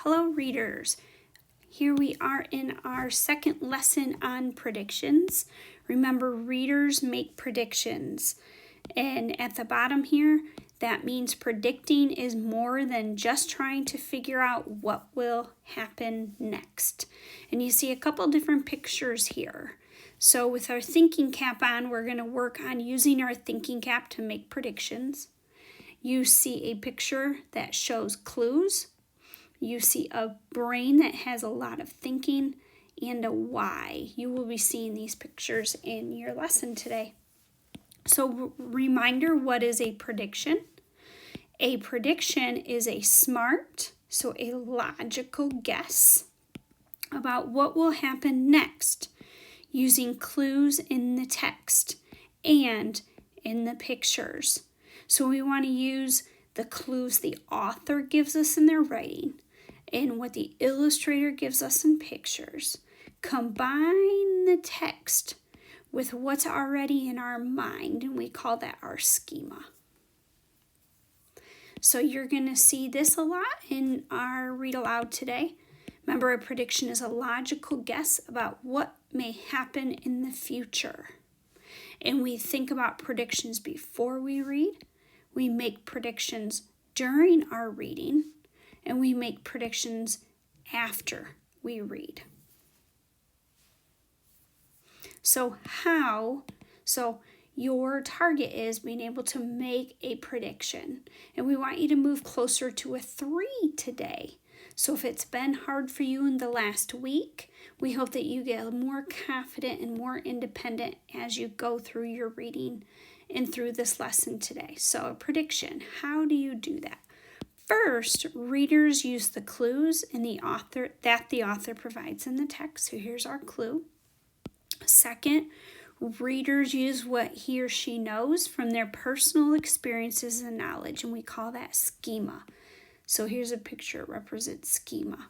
Hello readers, here we are in our second lesson on predictions. Remember, readers make predictions, and at the bottom here, that means predicting is more than just trying to figure out what will happen next. And you see a couple different pictures here. So with our thinking cap on, we're going to work on using our thinking cap to make predictions. You see a picture that shows clues. You see a brain that has a lot of thinking and a why. You will be seeing these pictures in your lesson today. So reminder, what is a prediction? A prediction is a smart, so a logical guess about what will happen next using clues in the text and in the pictures. So we want to use the clues the author gives us in their writing and what the illustrator gives us in pictures. Combine the text with what's already in our mind, and we call that our schema. So you're going to see this a lot in our read aloud today. Remember, a prediction is a logical guess about what may happen in the future. And we think about predictions before we read. We make predictions during our reading, and we make predictions after we read. So your target is being able to make a prediction, and we want you to move closer to a 3 today. So if it's been hard for you in the last week, we hope that you get more confident and more independent as you go through your reading and through this lesson today. So a prediction, how do you do that? First, readers use the clues in the author provides in the text. So here's our clue. Second, readers use what he or she knows from their personal experiences and knowledge, and we call that schema. So here's a picture that represents schema.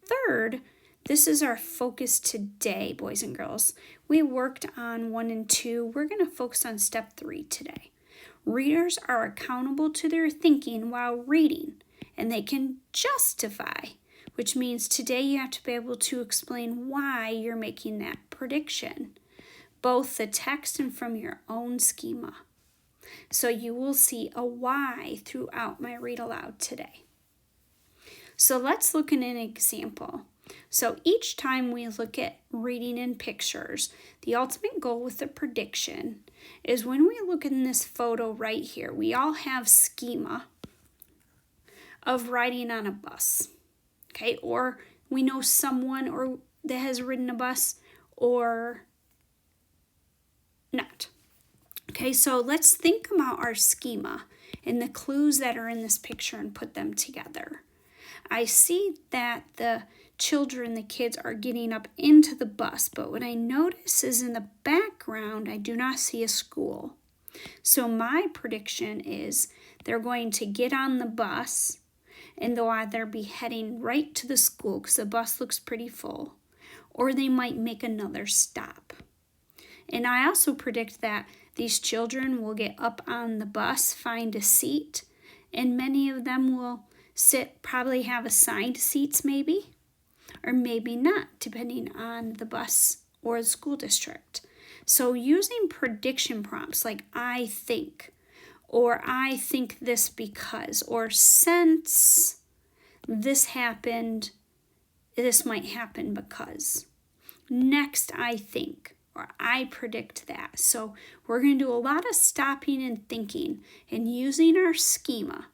Third, this is our focus today, boys and girls. We worked on 1 and 2. We're going to focus on step 3 today. Readers are accountable to their thinking while reading, and they can justify, which means today you have to be able to explain why you're making that prediction, both the text and from your own schema. So you will see a why throughout my read aloud today. So let's look at an example. So each time we look at reading in pictures, the ultimate goal with the prediction is when we look in this photo right here, we all have schema of riding on a bus, okay? Or we know someone that has ridden a bus or not. Okay, so let's think about our schema and the clues that are in this picture and put them together. I see that the kids are getting up into the bus, but what I notice is in the background, I do not see a school. So my prediction is they're going to get on the bus and they'll either be heading right to the school because the bus looks pretty full, or they might make another stop. And I also predict that these children will get up on the bus, find a seat, and many of them will sit, probably have assigned seats maybe, or maybe not, depending on the bus or the school district. So using prediction prompts like I think, or I think this because, or since this happened, this might happen because. Next, I think, or I predict that. So we're going to do a lot of stopping and thinking and using our schema,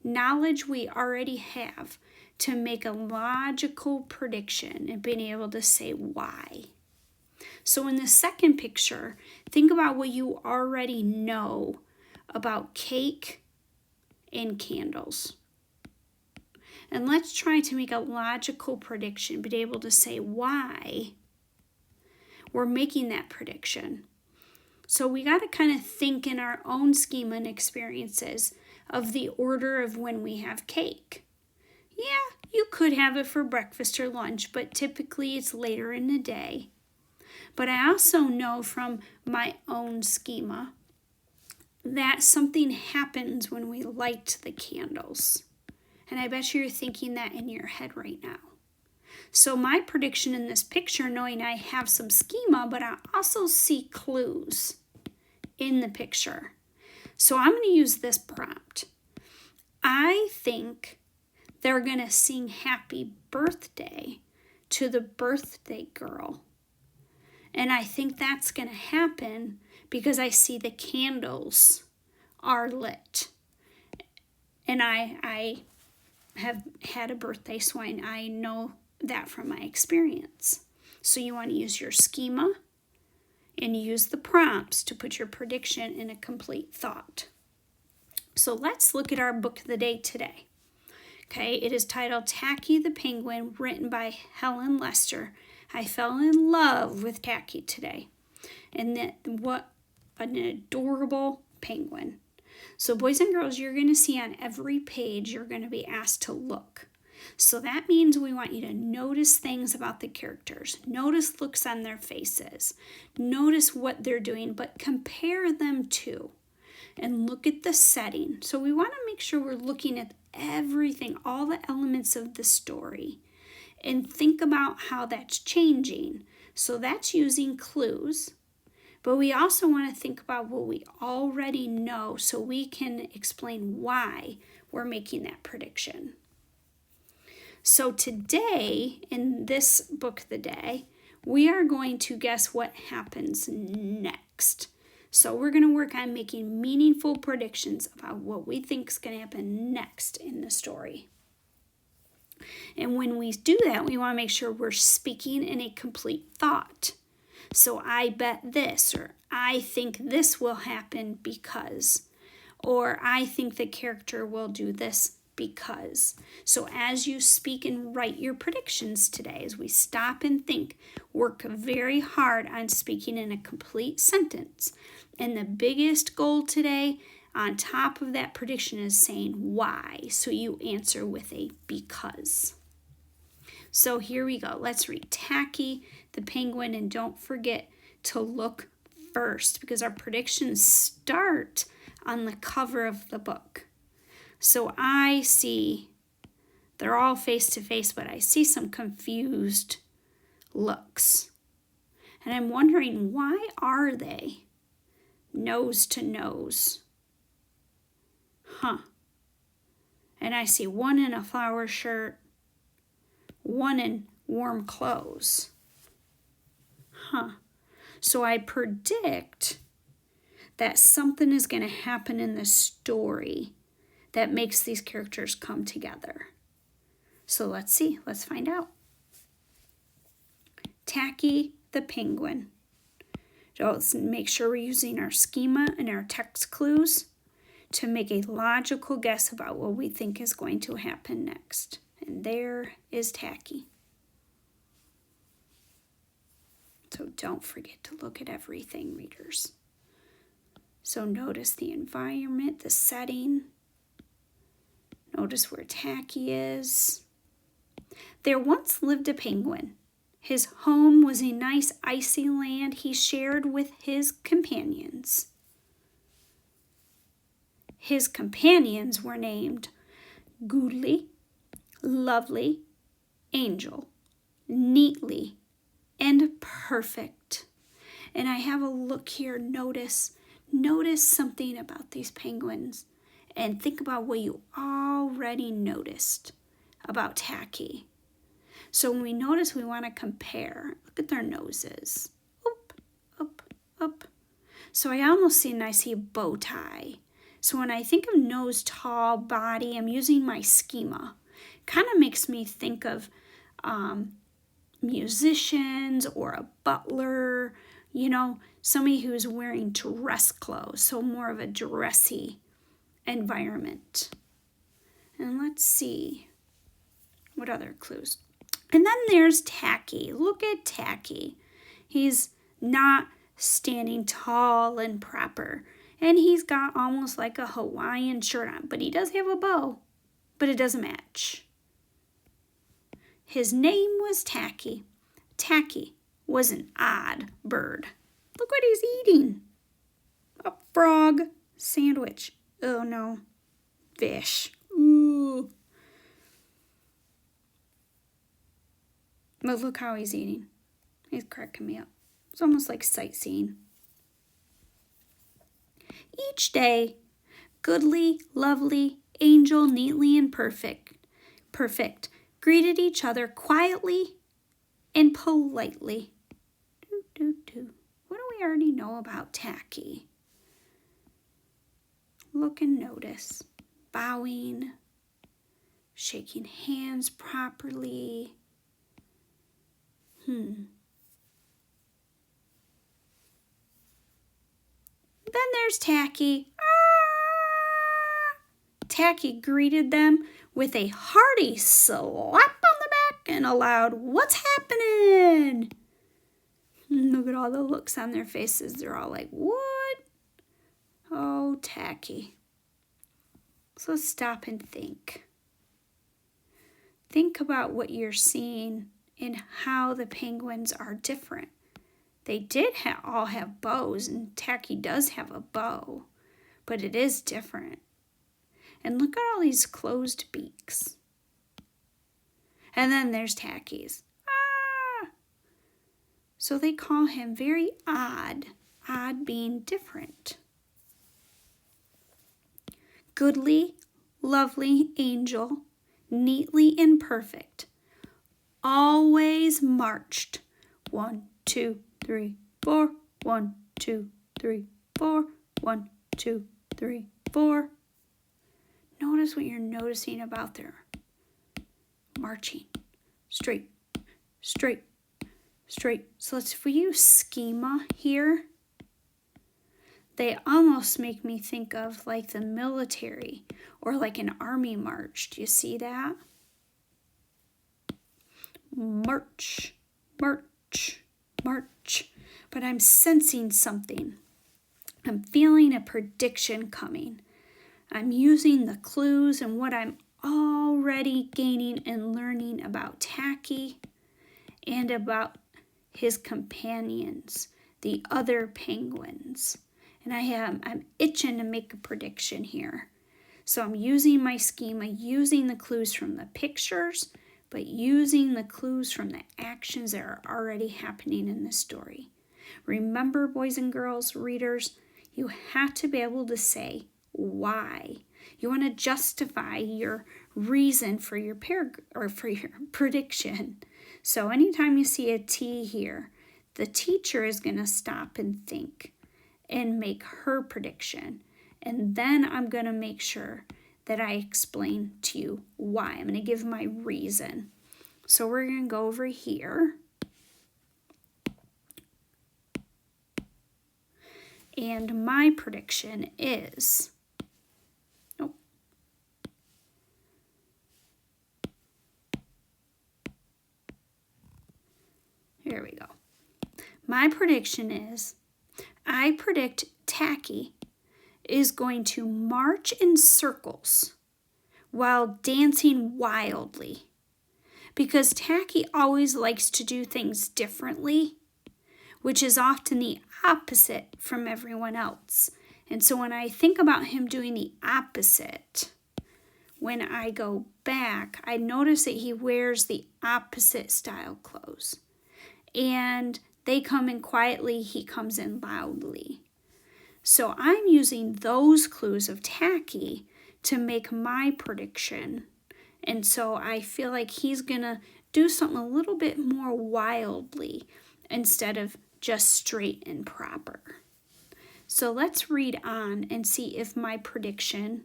knowledge we already have, to make a logical prediction and being able to say why. So in the second picture, think about what you already know about cake and candles. And let's try to make a logical prediction, be able to say why we're making that prediction. So we got to kind of think in our own schema and experiences of the order of when we have cake. Yeah, you could have it for breakfast or lunch, but typically it's later in the day. But I also know from my own schema that something happens when we light the candles. And I bet you're thinking that in your head right now. So my prediction in this picture, knowing I have some schema, but I also see clues in the picture. So I'm going to use this prompt. I think they're going to sing happy birthday to the birthday girl. And I think that's going to happen because I see the candles are lit. And I have had a birthday, so I know that from my experience. So you want to use your schema and use the prompts to put your prediction in a complete thought. So let's look at our book of the day today. Okay, it is titled Tacky the Penguin, written by Helen Lester. I fell in love with Tacky today. And what an adorable penguin. So boys and girls, you're going to see on every page, you're going to be asked to look. So that means we want you to notice things about the characters. Notice looks on their faces. Notice what they're doing, but compare them to. And look at the setting. So we want to make sure we're looking at everything, all the elements of the story, and think about how that's changing. So that's using clues. But we also want to think about what we already know so we can explain why we're making that prediction. So today, in this book of the day, we are going to guess what happens next. So we're going to work on making meaningful predictions about what we think is going to happen next in the story. And when we do that, we want to make sure we're speaking in a complete thought. So I bet this, or I think this will happen because, or I think the character will do this because. So as you speak and write your predictions today, as we stop and think, work very hard on speaking in a complete sentence. And the biggest goal today, on top of that prediction, is saying why. So you answer with a because. So here we go. Let's read Tacky the Penguin, and don't forget to look first because our predictions start on the cover of the book. So I see they're all face to face, but I see some confused looks. And I'm wondering, why are they nose to nose? And I see one in a flower shirt, one in warm clothes. So I predict that something is going to happen in the story that makes these characters come together. So let's see. Let's find out. Tacky the Penguin. So let's make sure we're using our schema and our text clues to make a logical guess about what we think is going to happen next. And there is Tacky. So don't forget to look at everything, readers. So notice the environment, the setting. Notice where Tacky is. There once lived a penguin. His home was a nice icy land he shared with his companions. His companions were named Goodly, Lovely, Angel, Neatly, and Perfect. And I have a look here. Notice something about these penguins and think about what you already noticed about Tacky. So when we notice, we want to compare. Look at their noses. Up, up, up. So I almost see, and I see a bow tie. So when I think of nose, tall, body, I'm using my schema. Kind of makes me think of musicians or a butler, somebody who's wearing dress clothes, so more of a dressy environment. And let's see what other clues. And then there's Tacky. Look at Tacky. He's not standing tall and proper. And he's got almost like a Hawaiian shirt on, but he does have a bow, but it doesn't match. His name was Tacky. Tacky was an odd bird. Look what he's eating. A frog sandwich. Oh no. Fish. Ooh. But look how he's eating. He's cracking me up. It's almost like sightseeing. Each day, Goodly, Lovely, Angel, Neatly, and Perfect, greeted each other quietly and politely. What do we already know about Tacky? Look and notice. Bowing, shaking hands properly. Then there's Tacky. Tacky greeted them with a hearty slap on the back and a loud, "What's happening?" Look at all the looks on their faces. They're all like, "What?" Oh, Tacky. So let's stop and think. Think about what you're seeing and how the penguins are different. They did all have bows, and Tacky does have a bow, but it is different. And look at all these closed beaks. And then there's Tacky's. So they call him very odd, odd being different. Goodly, Lovely, Angel, Neatly, and Perfect always marched 1, 2, 3, 4, 1, 2, 3, 4, 1, 2, 3, 4. Notice what you're noticing about their marching. Straight, straight, straight. So if we use schema here, they almost make me think of like the military or like an army march. Do you see that? March, march, march. But I'm sensing something. I'm feeling a prediction coming. I'm using the clues and what I'm already gaining and learning about Tacky and about his companions, the other penguins. And I'm itching to make a prediction here. So I'm using my schema, using the clues from the pictures, but using the clues from the actions that are already happening in the story. Remember, boys and girls, readers, you have to be able to say why. You want to justify your reason for your for your prediction. So anytime you see a T here, the teacher is going to stop and think and make her prediction. And then I'm going to make sure that I explain to you why. I'm going to give my reason. So we're going to go over here. And my prediction is, here we go. My prediction is, I predict Tacky is going to march in circles while dancing wildly. Because Tacky always likes to do things differently, which is often the opposite from everyone else. And so when I think about him doing the opposite, when I go back, I notice that he wears the opposite style clothes. And they come in quietly, he comes in loudly. So I'm using those clues of Tacky to make my prediction. And so I feel like he's going to do something a little bit more wildly instead of just straight and proper. So let's read on and see if my prediction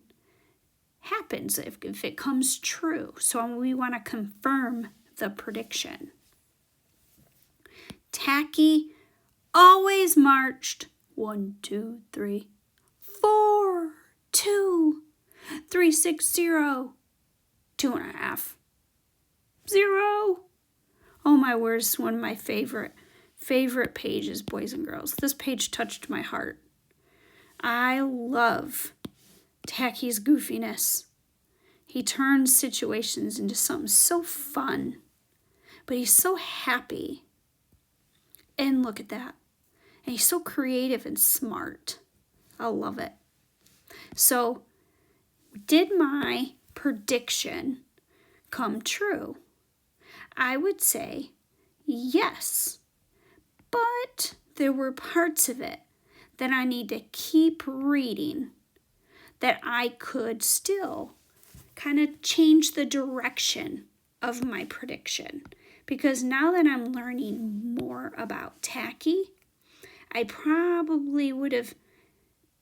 happens, if it comes true. So we want to confirm the prediction. Tacky always marched 1, 2, 3, 4, 2, 3, 6, 0, 2.5, 0. Oh my word, it's one of my favorite pages, boys and girls. This page touched my heart. I love Tacky's goofiness. He turns situations into something so fun, but he's so happy. And look at that. And he's so creative and smart. I love it. So, did my prediction come true? I would say Yes, but there were parts of it that I need to keep reading that I could still kind of change the direction of my prediction. Because now that I'm learning more about Tacky, I probably would have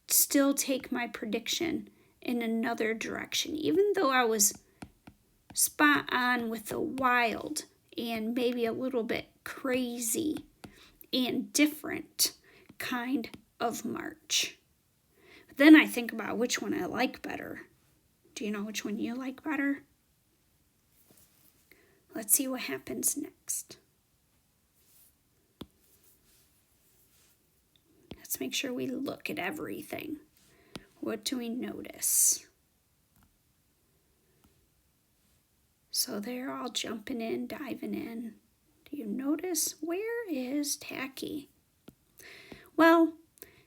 still take my prediction in another direction, even though I was spot on with the wild and maybe a little bit crazy and different kind of march. But then I think about which one I like better. Do you know which one you like better? Let's see what happens next. Let's make sure we look at everything. What do we notice? So they're all jumping in, diving in. Do you notice where is Tacky? Well,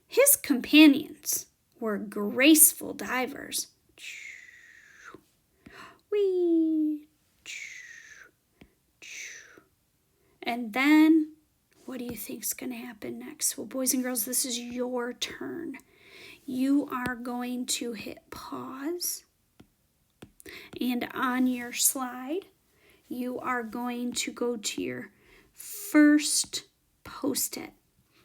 his companions were graceful divers. Whee! And then, what do you think's going to happen next? Well, boys and girls, this is your turn. You are going to hit pause. And on your slide, you are going to go to your first post-it.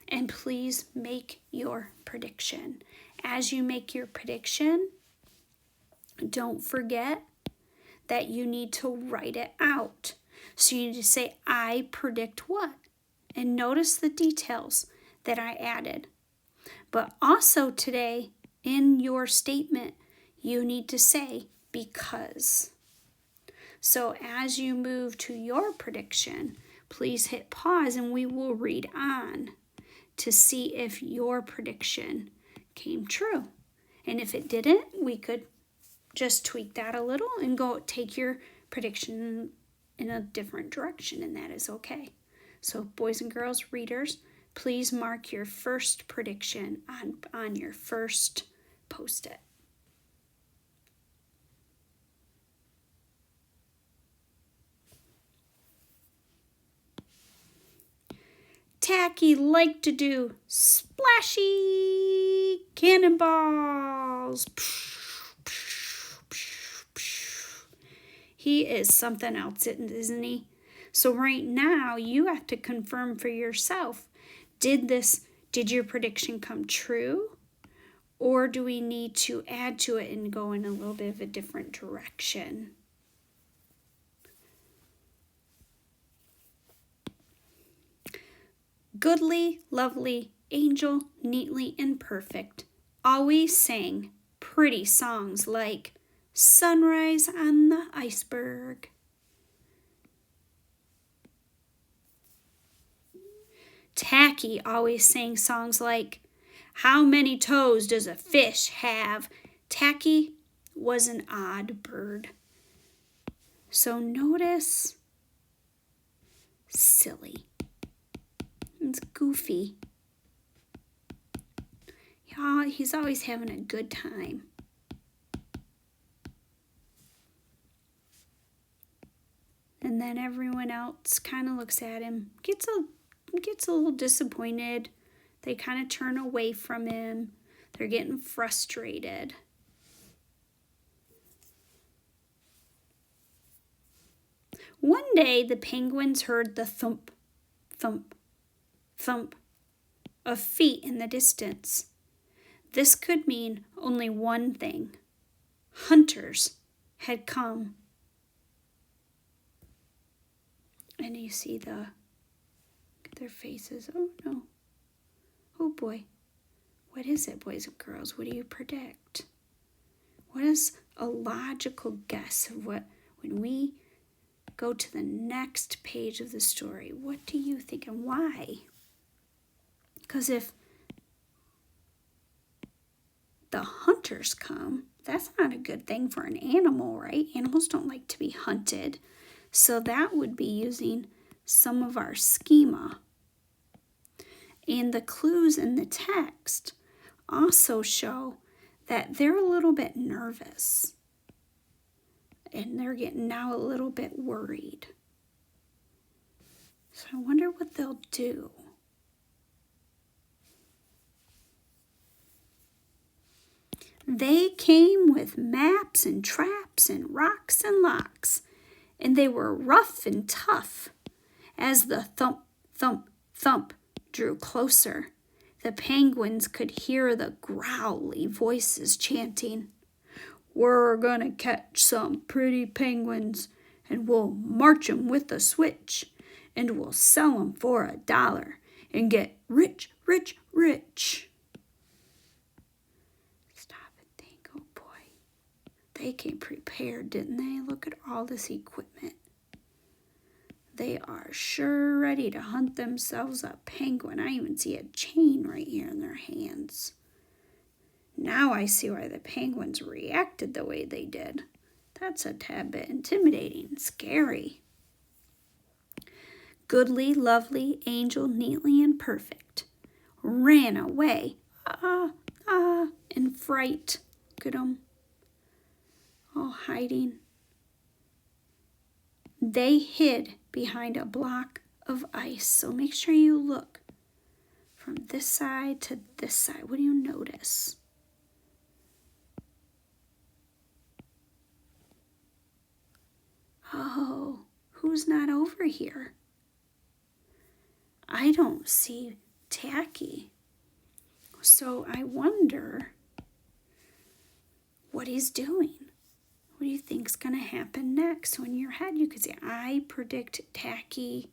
And please make your prediction. As you make your prediction, don't forget that you need to write it out. So you need to say, I predict what? And notice the details that I added. But also today, in your statement, you need to say, because. So as you move to your prediction, please hit pause and we will read on to see if your prediction came true. And if it didn't, we could just tweak that a little and go take your prediction in a different direction, and that is okay. So boys and girls, readers, please mark your first prediction on your first post-it. Tacky liked to do splashy cannonballs. He is something else, isn't he? So right now, you have to confirm for yourself, did your prediction come true? Or do we need to add to it and go in a little bit of a different direction? Goodly, lovely, angel, neatly, and perfect, always sang pretty songs like Sunrise on the Iceberg. Tacky always sang songs like, How many toes does a fish have? Tacky was an odd bird. So notice silly. It's goofy. Yeah, he's always having a good time. And then everyone else kind of looks at him, gets a little disappointed. They kind of turn away from him. They're getting frustrated. One day, the penguins heard the thump, thump, thump of feet in the distance. This could mean only one thing. Hunters had come. And you see their faces. Oh no. Oh boy. What is it, boys and girls? What do you predict? What is a logical guess of what, when we go to the next page of the story, what do you think and why? Because if the hunters come, that's not a good thing for an animal, right? Animals don't like to be hunted. So that would be using some of our schema. And the clues in the text also show that they're a little bit nervous. And they're getting now a little bit worried. So I wonder what they'll do. They came with maps and traps and rocks and locks, and they were rough and tough. As the thump, thump, thump drew closer, the penguins could hear the growly voices chanting, "We're gonna catch some pretty penguins, and we'll march 'em with a switch, and we'll sell 'em for $1 and get rich, rich, rich." Stop and think, oh boy. They came prepared, didn't they? Look at all this equipment. They are sure ready to hunt themselves a penguin. I even see a chain right here in their hands. Now I see why the penguins reacted the way they did. That's a tad bit intimidating and scary. Goodly, lovely, angel, neatly and perfect, ran away, in fright. Look at them, all hiding. They hid behind a block of ice, so make sure you look from this side to this side. What do you notice? Oh, who's not over here? I don't see Tacky. So I wonder what he's doing. What do you think's going to happen next? So in your head, you could say, I predict Tacky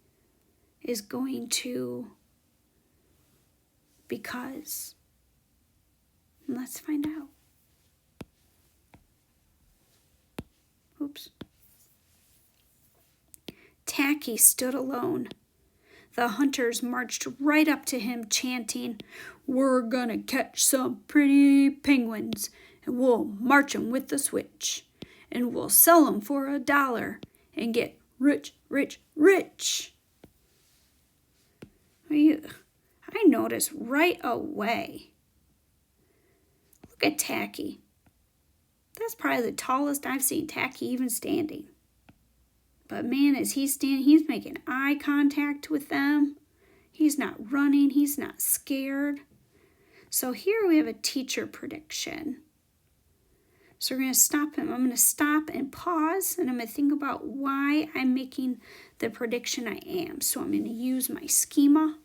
is going to, because. Let's find out. Oops. Tacky stood alone. The hunters marched right up to him, chanting, "We're gonna catch some pretty penguins, and we'll march 'em with the switch, and we'll sell 'em for $1 and get rich, rich, rich." I noticed right away. Look at Tacky. That's probably the tallest I've seen Tacky even standing. But man, as he's standing, he's making eye contact with them. He's not running. He's not scared. So here we have a teacher prediction. So we're going to stop him. I'm going to stop and pause, and I'm going to think about why I'm making the prediction I am. So I'm going to use my schema,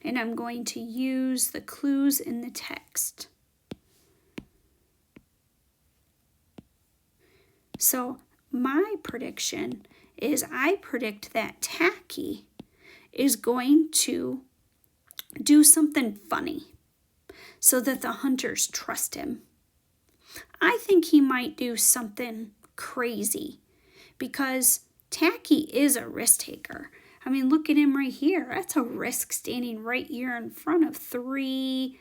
and I'm going to use the clues in the text. So my prediction is I predict that Tacky is going to do something funny so that the hunters trust him. I think he might do something crazy because Tacky is a risk taker. I mean, look at him right here. That's a risk standing right here in front of three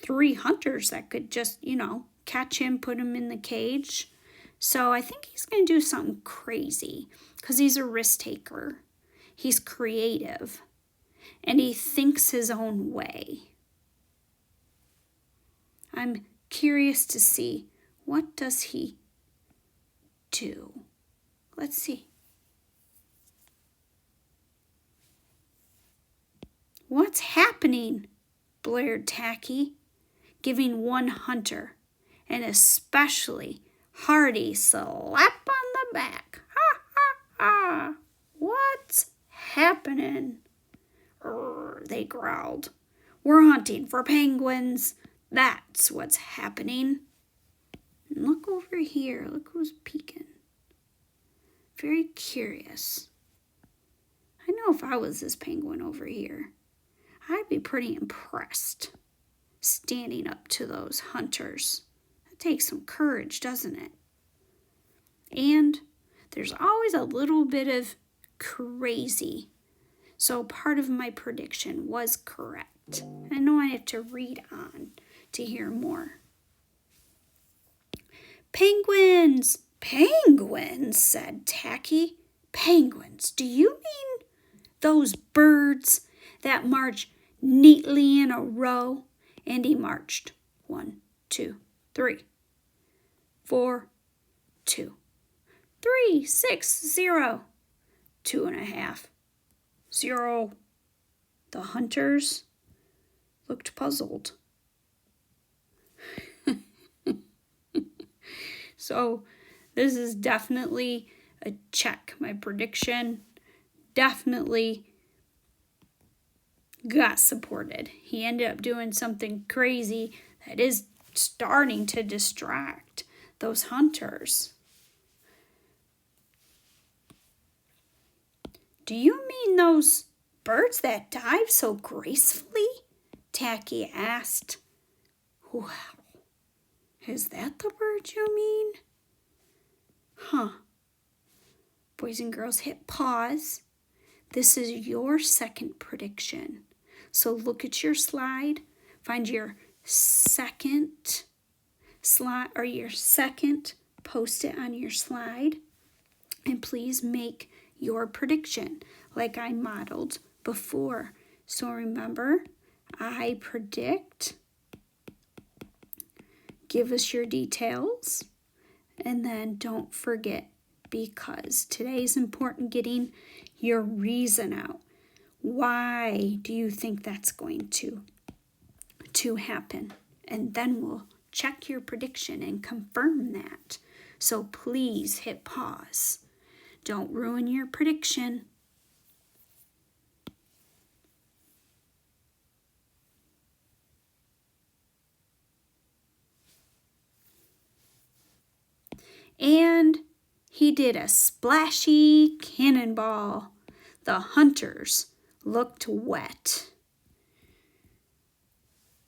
hunters that could just, catch him, put him in the cage. So I think he's going to do something crazy because he's a risk taker. He's creative, and he thinks his own way. I'm curious to see, what does he do? Let's see. "What's happening?" blared Tacky, giving one hunter an especially hearty slap on the back. "Ha, ha, ha! What's happening?" They growled. "We're hunting for penguins. That's what's happening." And look over here. Look who's peeking. Very curious. I know if I was this penguin over here, I'd be pretty impressed standing up to those hunters. It takes some courage, doesn't it? And there's always a little bit of crazy. So part of my prediction was correct. I know I have to read on to hear more. "Penguins! Penguins!" said Tacky. "Penguins, do you mean those birds that march neatly in a row?" And he marched 1, 2, 3, 4, 2, 3, 6, 0, 2.5, 0. The hunters looked puzzled. So this is definitely a check. My prediction definitely got supported. He ended up doing something crazy that is starting to distract those hunters. Do you mean those birds that dive so gracefully? Tacky asked. Well, is that the bird you mean? Huh. Boys and girls, hit pause. This is your second prediction. So look at your slide. Find your second slide or your second post-it on your slide. And please make your prediction like I modeled before. So remember, I predict. Give us your details. And then don't forget, because today is important, getting your reason out. Why do you think that's going to happen? And then we'll check your prediction and confirm that. So please hit pause. Don't ruin your prediction. And he did a splashy cannonball. The hunters looked wet.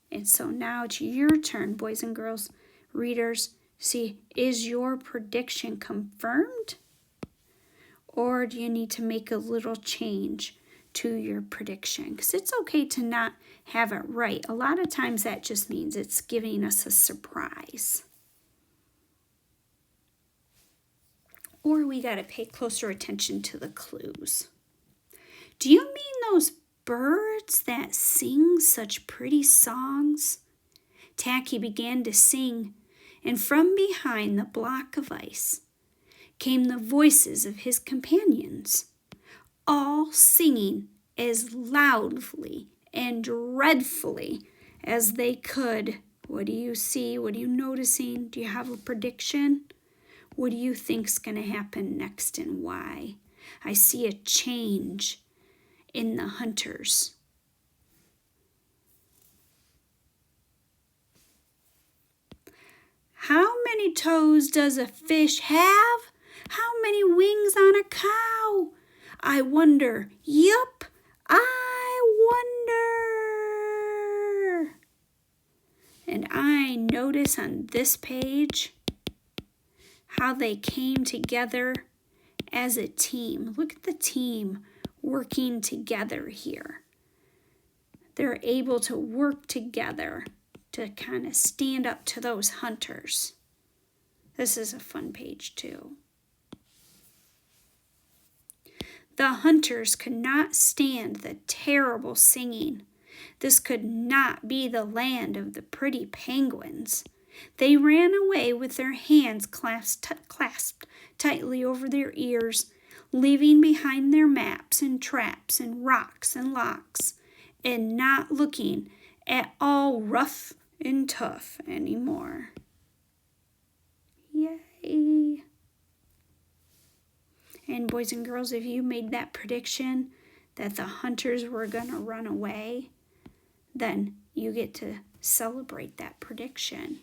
And so now it's your turn, boys and girls, readers. See, is your prediction confirmed? Or do you need to make a little change to your prediction? Because it's okay to not have it right. A lot of times that just means it's giving us a surprise. Or we got to pay closer attention to the clues. Do you mean those birds that sing such pretty songs? Tacky began to sing, and from behind the block of ice came the voices of his companions, all singing as loudly and dreadfully as they could. What do you see? What are you noticing? Do you have a prediction? What do you think's going to happen next and why? I see a change in the hunters. How many toes does a fish have? How many wings on a cow? I wonder. Yup, I wonder. And I notice on this page how they came together as a team. Look at the team working together here. They're able to work together to kind of stand up to those hunters. This is a fun page too. The hunters could not stand the terrible singing. This could not be the land of the pretty penguins. They ran away with their hands clasped tightly over their ears, leaving behind their maps and traps and rocks and locks, and not looking at all rough and tough anymore. Yay! And boys and girls, if you made that prediction that the hunters were going to run away, then you get to celebrate that prediction.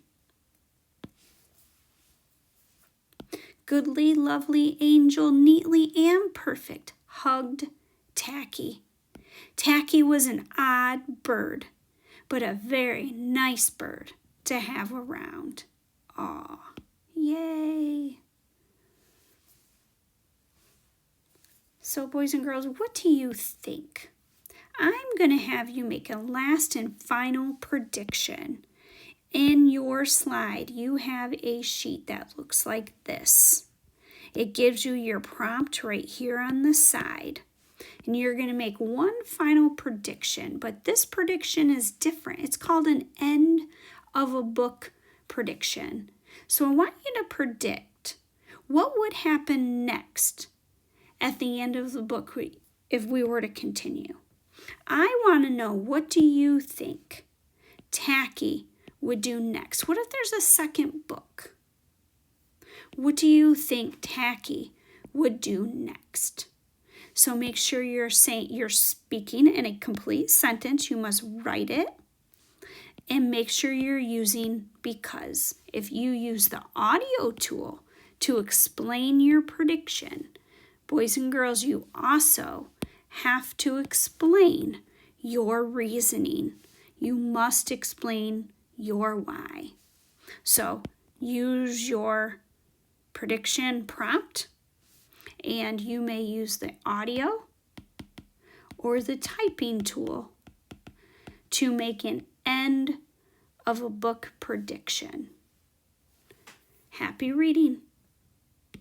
Goodly, lovely angel, neatly and perfect, hugged Tacky. Tacky was an odd bird, but a very nice bird to have around. Aw, yay! So boys and girls, what do you think? I'm going to have you make a last and final prediction. In your slide, you have a sheet that looks like this. It gives you your prompt right here on the side. And you're going to make one final prediction, but this prediction is different. It's called an end of a book prediction. So I want you to predict what would happen next at the end of the book if we were to continue. I want to know, what do you think Tacky would do next? What if there's a second book? What do you think Tacky would do next? So make sure you're speaking in a complete sentence. You must write it. And make sure you're using because. If you use the audio tool to explain your prediction, boys and girls, you also have to explain your reasoning. You must explain your why. So use your prediction prompt, and you may use the audio or the typing tool to make an end of a book prediction. Happy reading.